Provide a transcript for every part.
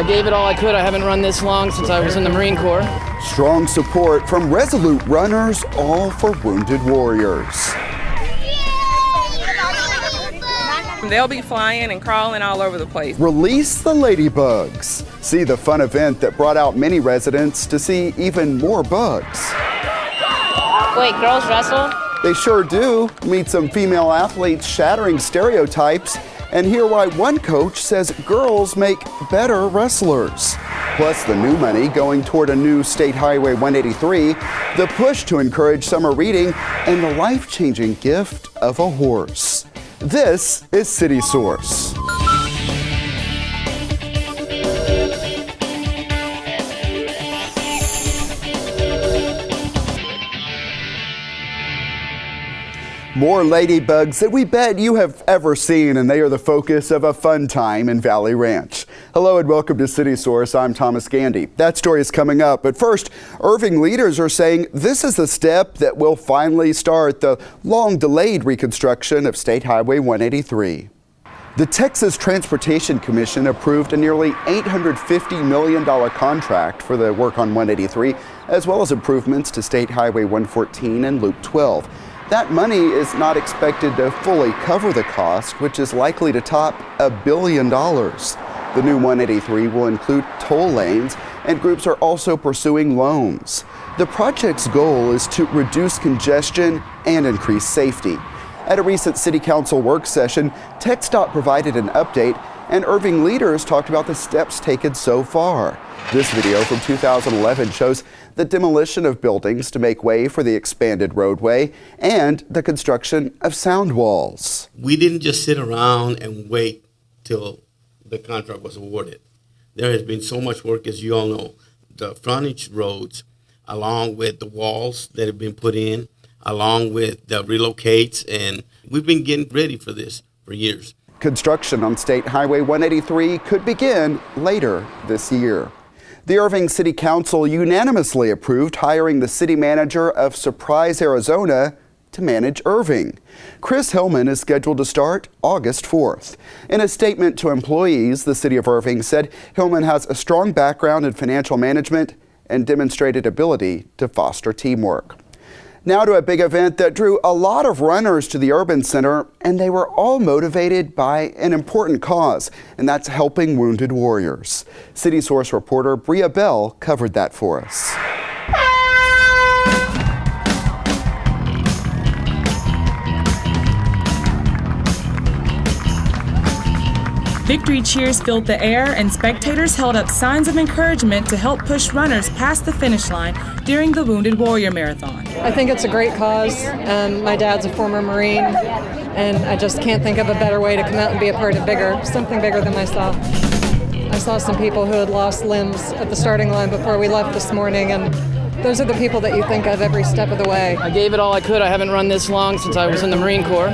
I gave it all I could. I haven't run this long since I was in the Marine Corps. Strong support from resolute runners, all for wounded warriors. They'll be flying and crawling all over the place. Release the ladybugs. See the fun event that brought out many residents to see even more bugs. Wait, girls wrestle? They sure do. Meet some female athletes shattering stereotypes and hear why one coach says girls make better wrestlers. Plus the new money going toward a new State Highway 183, the push to encourage summer reading, and the life-changing gift of a horse. This is City Source. More ladybugs that we bet you have ever seen, and they are the focus of a fun time in Valley Ranch. Hello and welcome to City Source. I'm Thomas Gandy. That story is coming up, but first, Irving leaders are saying this is the step that will finally start the long-delayed reconstruction of State Highway 183. The Texas Transportation Commission approved a nearly $850 million contract for the work on 183, as well as improvements to State Highway 114 and Loop 12. That money is not expected to fully cover the cost, which is likely to top $1 billion. The new 183 will include toll lanes, and groups are also pursuing loans. The project's goal is to reduce congestion and increase safety. At a recent City Council work session, TxDOT provided an update, and Irving leaders talked about the steps taken so far. This video from 2011 shows the demolition of buildings to make way for the expanded roadway and the construction of sound walls. We didn't just sit around and wait till the contract was awarded. There has been so much work, as you all know. The frontage roads, along with the walls that have been put in, along with the relocates, and we've been getting ready for this for years. Construction on State Highway 183 could begin later this year. The Irving City Council unanimously approved hiring the city manager of Surprise, Arizona to manage Irving. Chris Hillman is scheduled to start August 4th. In a statement to employees, the city of Irving said Hillman has a strong background in financial management and demonstrated ability to foster teamwork. Now to a big event that drew a lot of runners to the Urban Center, and they were all motivated by an important cause, and that's helping wounded warriors. City Source reporter Bria Bell covered that for us. Victory cheers filled the air, and spectators held up signs of encouragement to help push runners past the finish line during the Wounded Warrior Marathon. I think it's a great cause. My dad's a former Marine, and I just can't think of a better way to come out and be a part of something bigger than myself. I saw some people who had lost limbs at the starting line before we left this morning, and those are the people that you think of every step of the way. I gave it all I could. I haven't run this long since I was in the Marine Corps.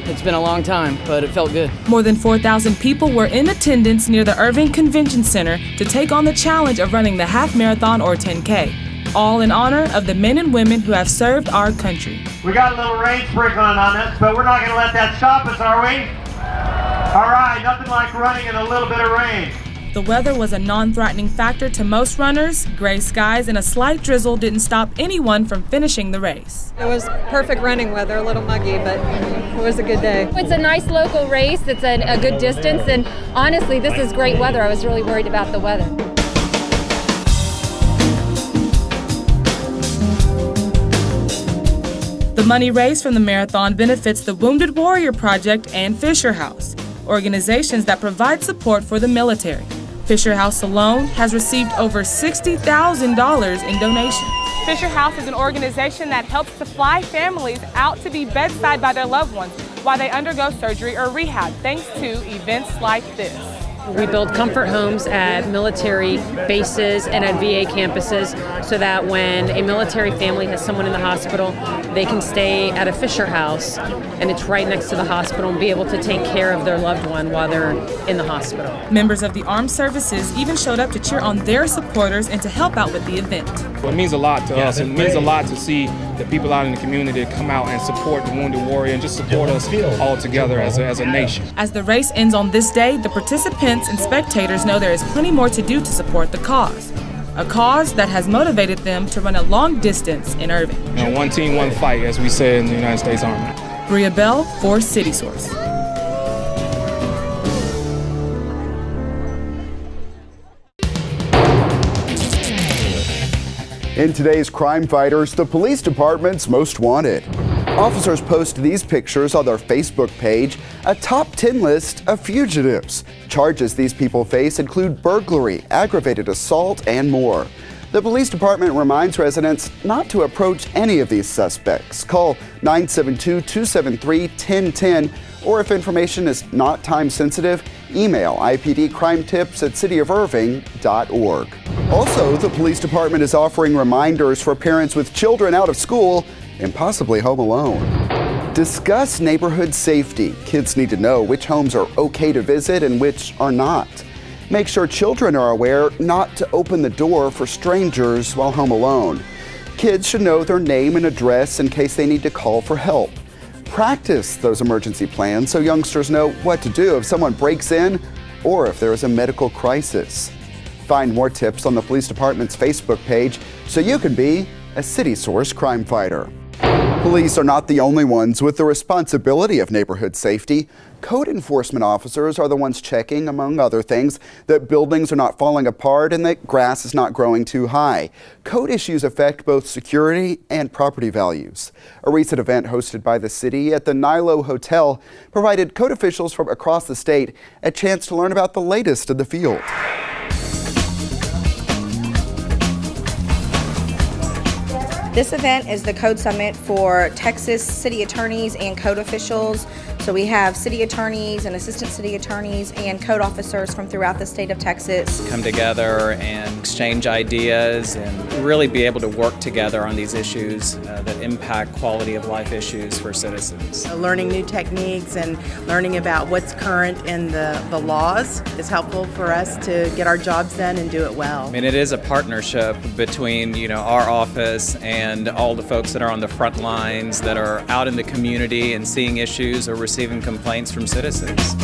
It's been a long time, but it felt good. More than 4,000 people were in attendance near the Irving Convention Center to take on the challenge of running the half marathon or 10K, all in honor of the men and women who have served our country. We got a little rain sprinkling on us, but we're not going to let that stop us, are we? All right, nothing like running in a little bit of rain. The weather was a non-threatening factor to most runners. Gray skies and a slight drizzle didn't stop anyone from finishing the race. It was perfect running weather, a little muggy, but it was a good day. It's a nice local race. It's a good distance, and honestly, this is great weather. I was really worried about the weather. The money raised from the marathon benefits the Wounded Warrior Project and Fisher House, organizations that provide support for the military. Fisher House alone has received over $60,000 in donations. Fisher House is an organization that helps to fly families out to be bedside by their loved ones while they undergo surgery or rehab, thanks to events like this. We build comfort homes at military bases and at VA campuses so that when a military family has someone in the hospital, they can stay at a Fisher House, and it's right next to the hospital, and be able to take care of their loved one while they're in the hospital. Members of the armed services even showed up to cheer on their supporters and to help out with the event. Well, it means a lot to us. It means a lot to see the people out in the community to come out and support the Wounded Warrior and just support us all together as a nation. As the race ends on this day, the participants and spectators know there is plenty more to do to support the cause. A cause that has motivated them to run a long distance in Irving. You know, one team, one fight, as we say in the United States Army. Bria Bell for City Source. In today's Crime Fighters, the police department's most wanted. Officers post these pictures on their Facebook page, a top 10 list of fugitives. Charges these people face include burglary, aggravated assault, and more. The police department reminds residents not to approach any of these suspects. Call 972-273-1010, or if information is not time sensitive, email ipdcrimetips@cityofirving.org. Also, the police department is offering reminders for parents with children out of school and possibly home alone. Discuss neighborhood safety. Kids need to know which homes are okay to visit and which are not. Make sure children are aware not to open the door for strangers while home alone. Kids should know their name and address in case they need to call for help. Practice those emergency plans so youngsters know what to do if someone breaks in or if there is a medical crisis. Find more tips on the police department's Facebook page so you can be a City Source crime fighter. Police are not the only ones with the responsibility of neighborhood safety. Code enforcement officers are the ones checking, among other things, that buildings are not falling apart and that grass is not growing too high. Code issues affect both security and property values. A recent event hosted by the city at the Nilo Hotel provided code officials from across the state a chance to learn about the latest in the field. This event is the Code Summit for Texas city attorneys and code officials. So we have city attorneys and assistant city attorneys and code officers from throughout the state of Texas. Come together and exchange ideas and really be able to work together on these issues that impact quality of life issues for citizens. Learning new techniques and learning about what's current in the laws is helpful for us to get our jobs done and do it well. I mean, it is a partnership between, our office and all the folks that are on the front lines that are out in the community and seeing issues or receiving complaints from citizens.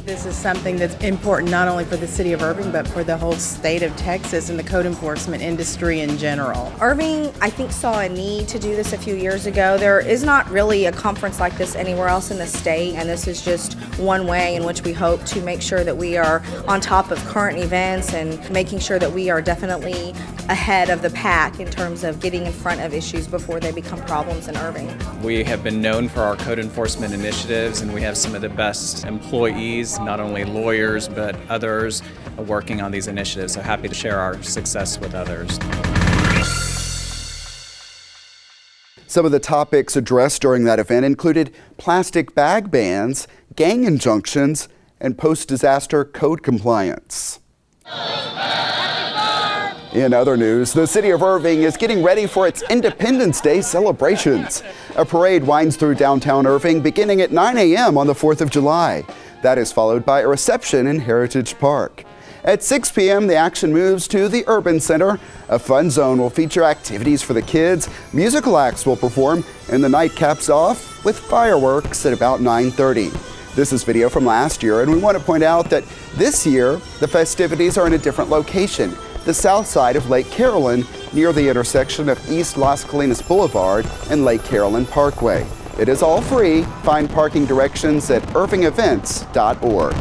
This is something that's important not only for the city of Irving, but for the whole state of Texas and the code enforcement industry in general. Irving, I think, saw a need to do this a few years ago. There is not really a conference like this anywhere else in the state, and this is just one way in which we hope to make sure that we are on top of current events and making sure that we are definitely ahead of the pack in terms of getting in front of issues before they become problems in Irving. We have been known for our code enforcement initiatives, and we have some of the best employees, not only lawyers, but others working on these initiatives. So happy to share our success with others. Some of the topics addressed during that event included plastic bag bans, gang injunctions, and post-disaster code compliance. In other news, the city of Irving is getting ready for its Independence Day celebrations. A parade winds through downtown Irving beginning at 9 a.m. on the 4th of July. That is followed by a reception in Heritage Park. At 6 p.m., the action moves to the Urban Center. A fun zone will feature activities for the kids, musical acts will perform, and the night caps off with fireworks at about 9:30. This is video from last year, and we want to point out that this year, the festivities are in a different location, the south side of Lake Carolyn, near the intersection of East Las Colinas Boulevard and Lake Carolyn Parkway. It is all free. Find parking directions at irvingevents.org.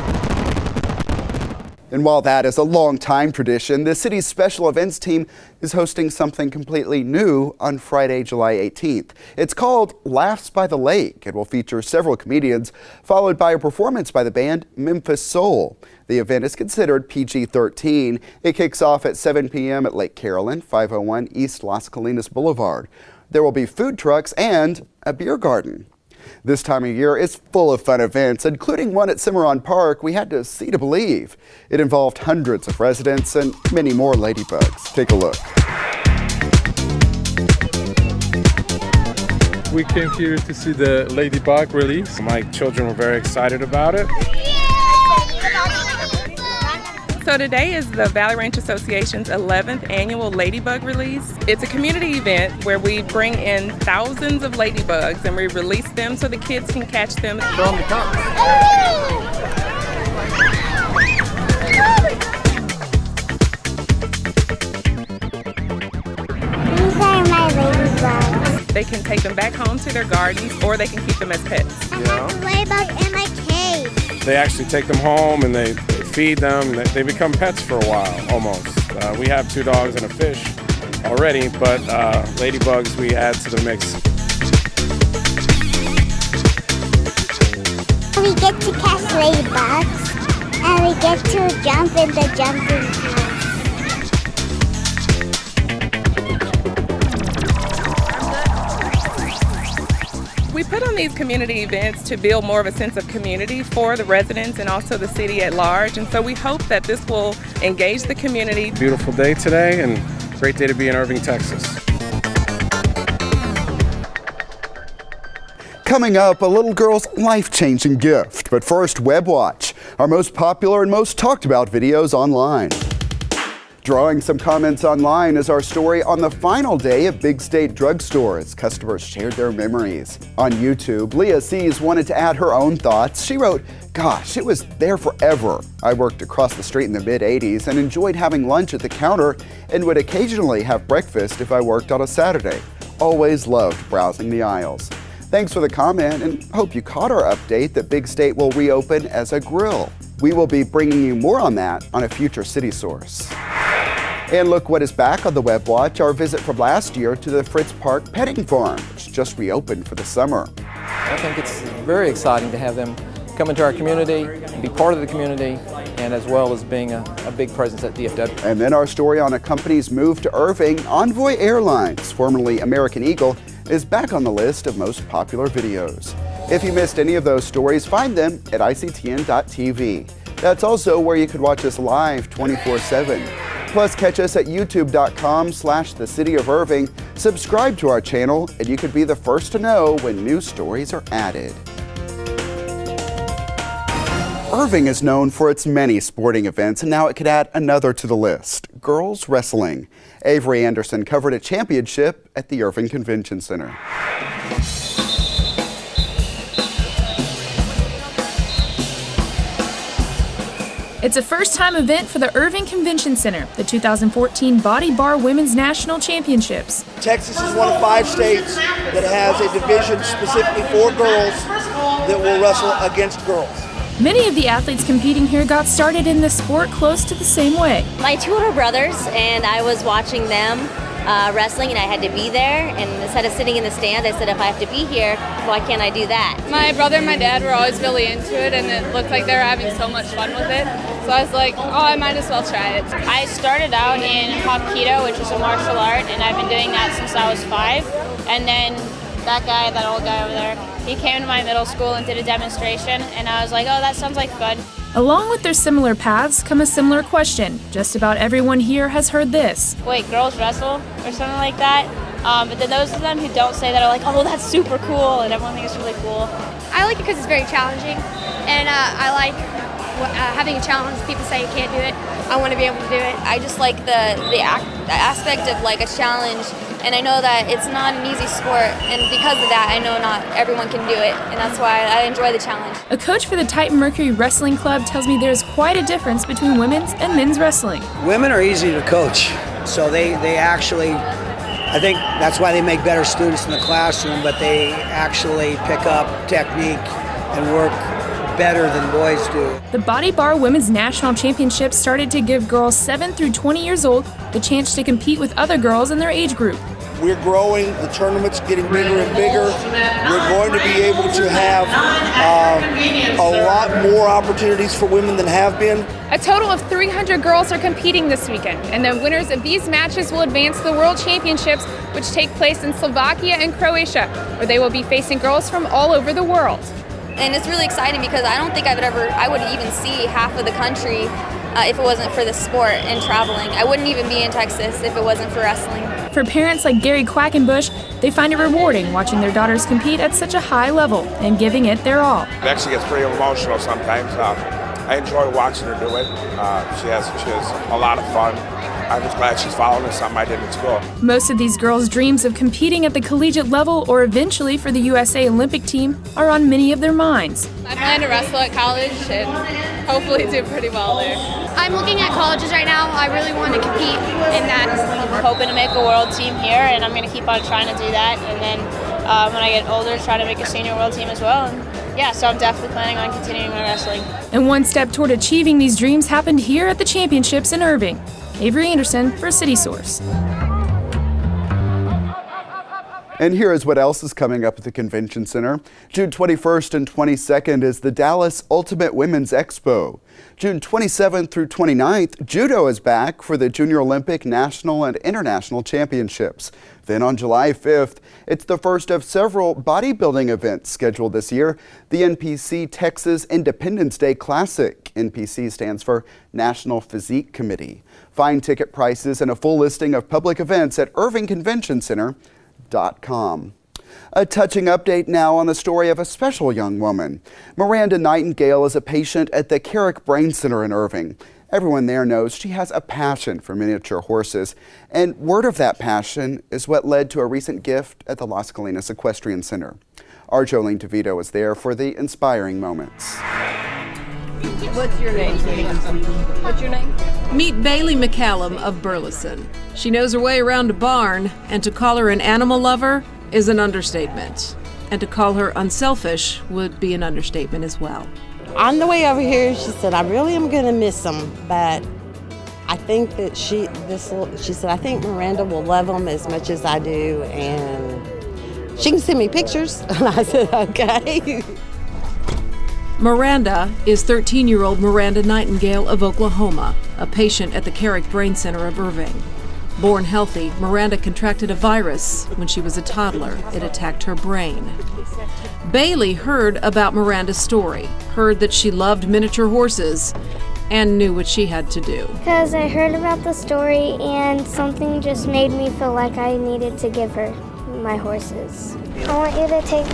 And while that is a long-time tradition, the city's special events team is hosting something completely new on Friday, July 18th. It's called Laughs by the Lake. It will feature several comedians, followed by a performance by the band Memphis Soul. The event is considered PG-13. It kicks off at 7 p.m. at Lake Carolyn, 501 East Las Colinas Boulevard. There will be food trucks and a beer garden. This time of year is full of fun events, including one at Cimarron Park we had to see to believe. It involved hundreds of residents and many more ladybugs. Take a look. We came here to see the ladybug release. My children were very excited about it. So today is the Valley Ranch Association's 11th annual Ladybug release. It's a community event where we bring in thousands of ladybugs and we release them so the kids can catch them. Throw them to come. These are my ladybugs. They can take them back home to their gardens or they can keep them as pets. I have a ladybug in my cage. They actually take them home and they feed them. They become pets for a while, almost. We have 2 dogs and a fish already, but ladybugs we add to the mix. We get to catch ladybugs, and we get to jump in the jumping house. We put on these community events to build more of a sense of community for the residents and also the city at large. And so we hope that this will engage the community. Beautiful day today and great day to be in Irving, Texas. Coming up, a little girl's life-changing gift. But first, Web Watch, our most popular and most talked about videos online. Drawing some comments online is our story on the final day of Big State Drugstore as customers shared their memories. On YouTube, Leah Sees wanted to add her own thoughts. She wrote, "Gosh, it was there forever. I worked across the street in the mid-'80s and enjoyed having lunch at the counter and would occasionally have breakfast if I worked on a Saturday. Always loved browsing the aisles." Thanks for the comment and hope you caught our update that Big State will reopen as a grill. We will be bringing you more on that on a future City Source. And look what is back on the Web Watch, our visit from last year to the Fritz Park Petting Farm, which just reopened for the summer. I think it's very exciting to have them come into our community and be part of the community, and as well as being a big presence at DFW. And then our story on a company's move to Irving. Envoy Airlines, formerly American Eagle, is back on the list of most popular videos. If you missed any of those stories, find them at ictn.tv. That's also where you can watch us live 24/7. Plus, catch us at youtube.com/The City of Irving. Subscribe to our channel, and you could be the first to know when new stories are added. Irving is known for its many sporting events, and now it could add another to the list, girls wrestling. Avery Anderson covered a championship at the Irving Convention Center. It's a first-time event for the Irving Convention Center, the 2014 Body Bar Women's National Championships. Texas is one of 5 states that has a division specifically for girls that will wrestle against girls. Many of the athletes competing here got started in the sport close to the same way. My 2 older brothers, and I was watching them wrestling, and I had to be there. And instead of sitting in the stands, I said, if I have to be here, why can't I do that? My brother and my dad were always really into it, and it looked like they were having so much fun with it. So I was like, oh, I might as well try it. I started out in Hapkido, which is a martial art, and I've been doing that since I was 5. And then that old guy over there, he came to my middle school and did a demonstration, and I was like, oh, that sounds like fun. Along with their similar paths come a similar question. Just about everyone here has heard this. Wait, girls wrestle or something like that? But then those of them who don't say that are like, oh, that's super cool, and everyone thinks it's really cool. I like it because it's very challenging, and I like having a challenge. People say you can't do it. I want to be able to do it. I just like the aspect of like a challenge, and I know that it's not an easy sport, and because of that, I know not everyone can do it, and that's why I enjoy the challenge. A coach for the Titan Mercury Wrestling Club tells me there's quite a difference between women's and men's wrestling. Women are easy to coach, so they actually, I think that's why they make better students in the classroom, but they actually pick up technique and work better than boys do. The Body Bar Women's National Championship started to give girls 7 through 20 years old the chance to compete with other girls in their age group. We're growing, the tournament's getting bigger and bigger. We're going to be able to have a lot more opportunities for women than have been. A total of 300 girls are competing this weekend, and the winners of these matches will advance to the World Championships, which take place in Slovakia and Croatia, where they will be facing girls from all over the world. And it's really exciting because I don't think I would even see half of the country if it wasn't for the sport and traveling. I wouldn't even be in Texas if it wasn't for wrestling. For parents like Gary Quackenbush, they find it rewarding watching their daughters compete at such a high level and giving it their all. It actually gets pretty emotional sometimes. I enjoy watching her do it. She has a lot of fun. I'm just glad she's following something I did in school. Most of these girls' dreams of competing at the collegiate level or eventually for the USA Olympic team are on many of their minds. I plan to wrestle at college and hopefully do pretty well there. I'm looking at colleges right now. I really want to compete in that. I'm hoping to make a world team here, and I'm going to keep on trying to do that. And then when I get older, try to make a senior world team as well. And yeah, so I'm definitely planning on continuing my wrestling. And one step toward achieving these dreams happened here at the championships in Irving. Avery Anderson for City Source. And here is what else is coming up at the Convention Center. June 21st and 22nd is the Dallas Ultimate Women's Expo. June 27th through 29th, Judo is back for the Junior Olympic, National, and International Championships. Then on July 5th, it's the first of several bodybuilding events scheduled this year, the NPC Texas Independence Day Classic. NPC stands for National Physique Committee. Find ticket prices and a full listing of public events at irvingconventioncenter.com. A touching update now on the story of a special young woman. Miranda Nightingale is a patient at the Carrick Brain Center in Irving. Everyone there knows she has a passion for miniature horses, and word of that passion is what led to a recent gift at the Las Colinas Equestrian Center. Our Jolene DeVito was there for the inspiring moments. What's your name, sweetie? What's your name? Meet Bailey McCallum of Burleson. She knows her way around a barn, and to call her an animal lover is an understatement. And to call her unselfish would be an understatement as well. On the way over here, she said, I really am going to miss them, but I think that she said, I think Miranda will love them as much as I do, and she can send me pictures. And I said, okay. Miranda is 13-year-old Miranda Nightingale of Oklahoma, a patient at the Carrick Brain Center of Irving. Born healthy, Miranda contracted a virus when she was a toddler. It attacked her brain. Bailey heard about Miranda's story, heard that she loved miniature horses, and knew what she had to do. Because I heard about the story and something just made me feel like I needed to give her my horses. I want you to take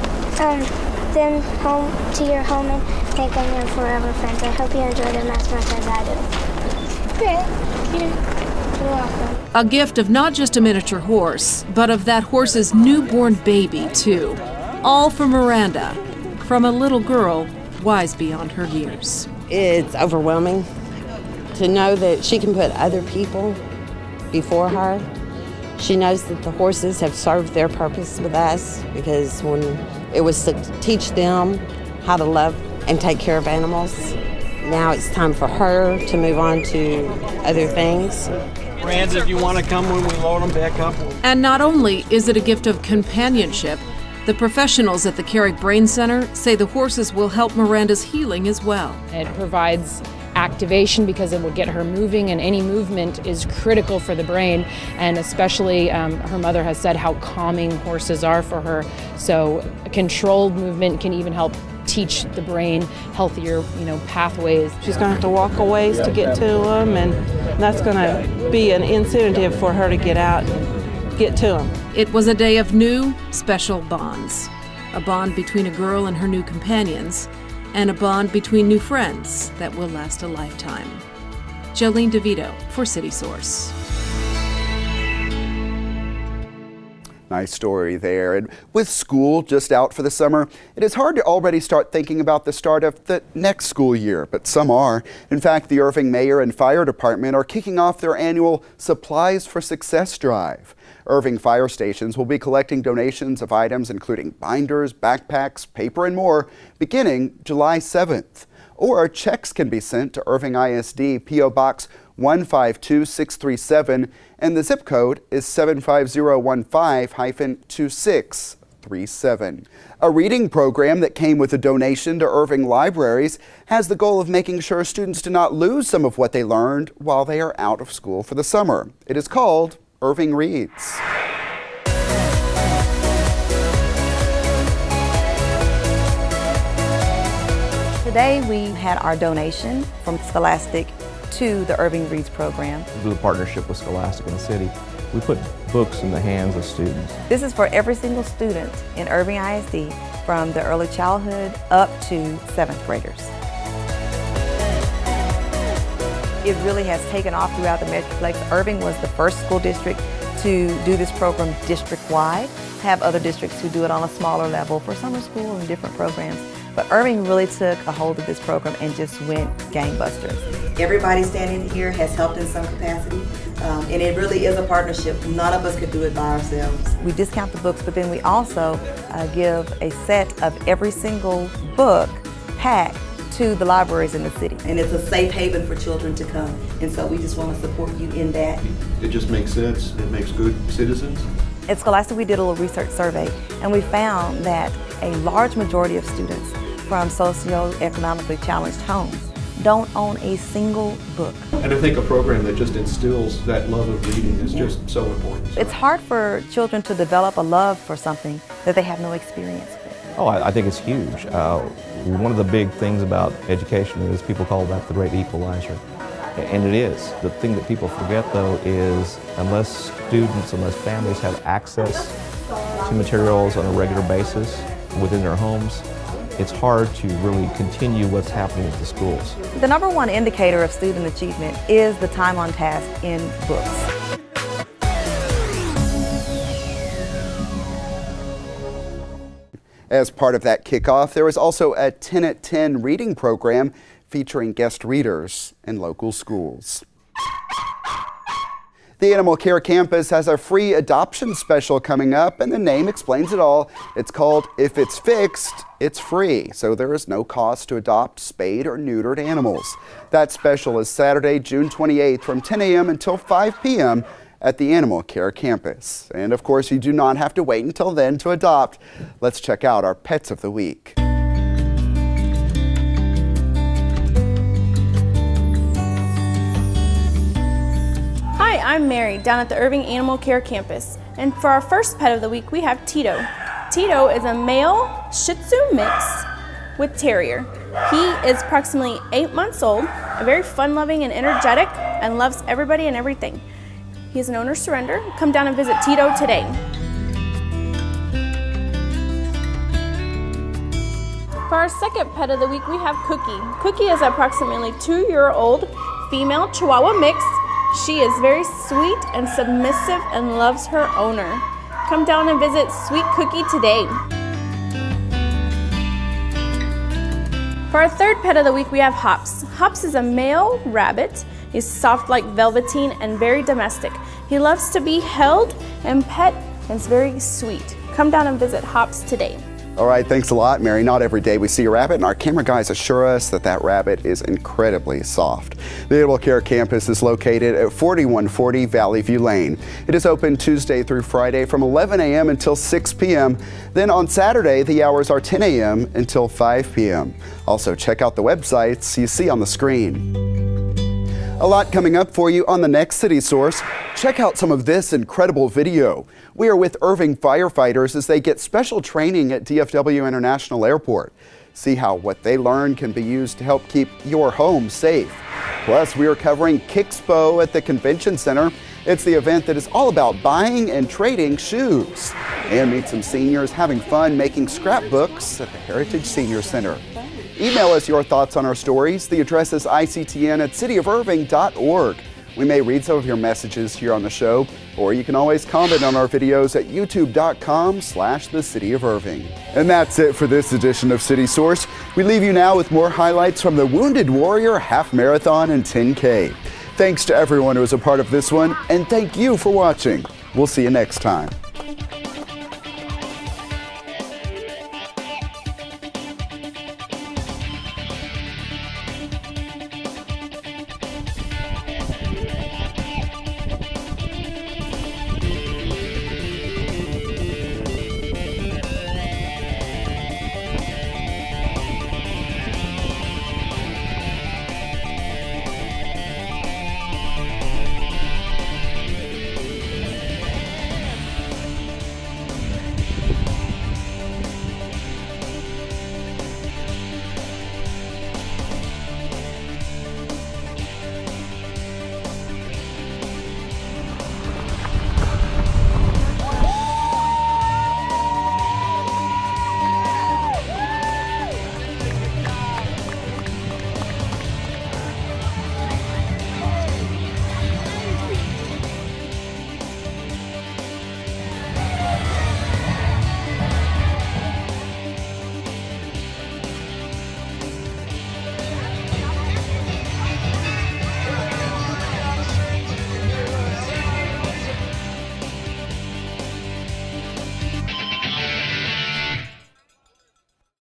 them home to your home and make them your forever friends. I hope you enjoy them as much as I do. Great. You're welcome. A gift of not just a miniature horse, but of that horse's newborn baby, too. All for Miranda, from a little girl wise beyond her years. It's overwhelming to know that she can put other people before her. She knows that the horses have served their purpose with us, because when it was to teach them how to love and take care of animals, now it's time for her to move on to other things. Miranda, if you want to come when we load them back up. And not only is it a gift of companionship, the professionals at the Carrick Brain Center say the horses will help Miranda's healing as well. It provides activation because it will get her moving, and any movement is critical for the brain, and especially her mother has said how calming horses are for her. So a controlled movement can even help teach the brain healthier, pathways. She's going to have to walk a ways to get to them, and that's going to be an incentive for her to get out and get to them. It was a day of new, special bonds. A bond between a girl and her new companions, and a bond between new friends that will last a lifetime. Jolene DeVito for City Source. Nice story there. And with school just out for the summer, it is hard to already start thinking about the start of the next school year, but some are. In fact, the Irving Mayor and Fire Department are kicking off their annual Supplies for Success drive. Irving fire stations will be collecting donations of items including binders, backpacks, paper, and more beginning July 7th. Or checks can be sent to Irving ISD P.O. Box 152637, and the zip code is 75015-2637. A reading program that came with a donation to Irving Libraries has the goal of making sure students do not lose some of what they learned while they are out of school for the summer. It is called Irving Reads. Today we had our donation from Scholastic to the Irving Reads program. Through the partnership with Scholastic in the city, we put books in the hands of students. This is for every single student in Irving ISD from the early childhood up to 7th graders. It really has taken off throughout the Metroplex. Irving was the first school district to do this program district-wide, have other districts who do it on a smaller level for summer school and different programs. But Irving really took a hold of this program and just went gangbusters. Everybody standing here has helped in some capacity, and it really is a partnership. None of us could do it by ourselves. We discount the books, but then we also give a set of every single book pack to the libraries in the city. And it's a safe haven for children to come, and so we just want to support you in that. It just makes sense. It makes good citizens. At Scholastic, we did a little research survey, and we found that a large majority of students from socioeconomically challenged homes don't own a single book. And I think a program that just instills that love of reading is just so important. It's hard for children to develop a love for something that they have no experience with. Oh, I think it's huge. One of the big things about education is people call that the great equalizer. And it is. The thing that people forget, though, is unless families have access to materials on a regular basis within their homes, it's hard to really continue what's happening at the schools. The number one indicator of student achievement is the time on task in books. As part of that kickoff, there was also a 10 at 10 reading program featuring guest readers in local schools. The Animal Care Campus has a free adoption special coming up, and the name explains it all. It's called If It's Fixed, It's Free, so there is no cost to adopt spayed or neutered animals. That special is Saturday, June 28th from 10 a.m. until 5 p.m. at the Animal Care Campus. And of course, you do not have to wait until then to adopt. Let's check out our Pets of the Week. Hi, I'm Mary, down at the Irving Animal Care Campus. And for our first pet of the week, we have Tito. Tito is a male Shih Tzu mix with Terrier. He is approximately 8 months old, very fun-loving and energetic, and loves everybody and everything. He is an owner's surrender. Come down and visit Tito today. For our second pet of the week, we have Cookie. Cookie is approximately 2-year-old female Chihuahua mix. She is very sweet and submissive and loves her owner. Come down and visit Sweet Cookie today. For our third pet of the week, we have Hops. Hops is a male rabbit. He's soft like velveteen and very domestic. He loves to be held and pet and is very sweet. Come down and visit Hops today. All right, thanks a lot, Mary. Not every day we see a rabbit, and our camera guys assure us that that rabbit is incredibly soft. The Animal Care Campus is located at 4140 Valley View Lane. It is open Tuesday through Friday from 11 a.m. until 6 p.m. Then on Saturday, the hours are 10 a.m. until 5 p.m. Also, check out the websites you see on the screen. A lot coming up for you on the next City Source. Check out some of this incredible video. We are with Irving firefighters as they get special training at DFW International Airport. See how what they learn can be used to help keep your home safe. Plus, we are covering Kickspo at the Convention Center. It's the event that is all about buying and trading shoes. And meet some seniors having fun making scrapbooks at the Heritage Senior Center. Email us your thoughts on our stories. The address is ictn@cityofirving.org. We may read some of your messages here on the show, or you can always comment on our videos at youtube.com/The City of Irving. And that's it for this edition of City Source. We leave you now with more highlights from the Wounded Warrior Half Marathon and 10K. Thanks to everyone who was a part of this one, and thank you for watching. We'll see you next time.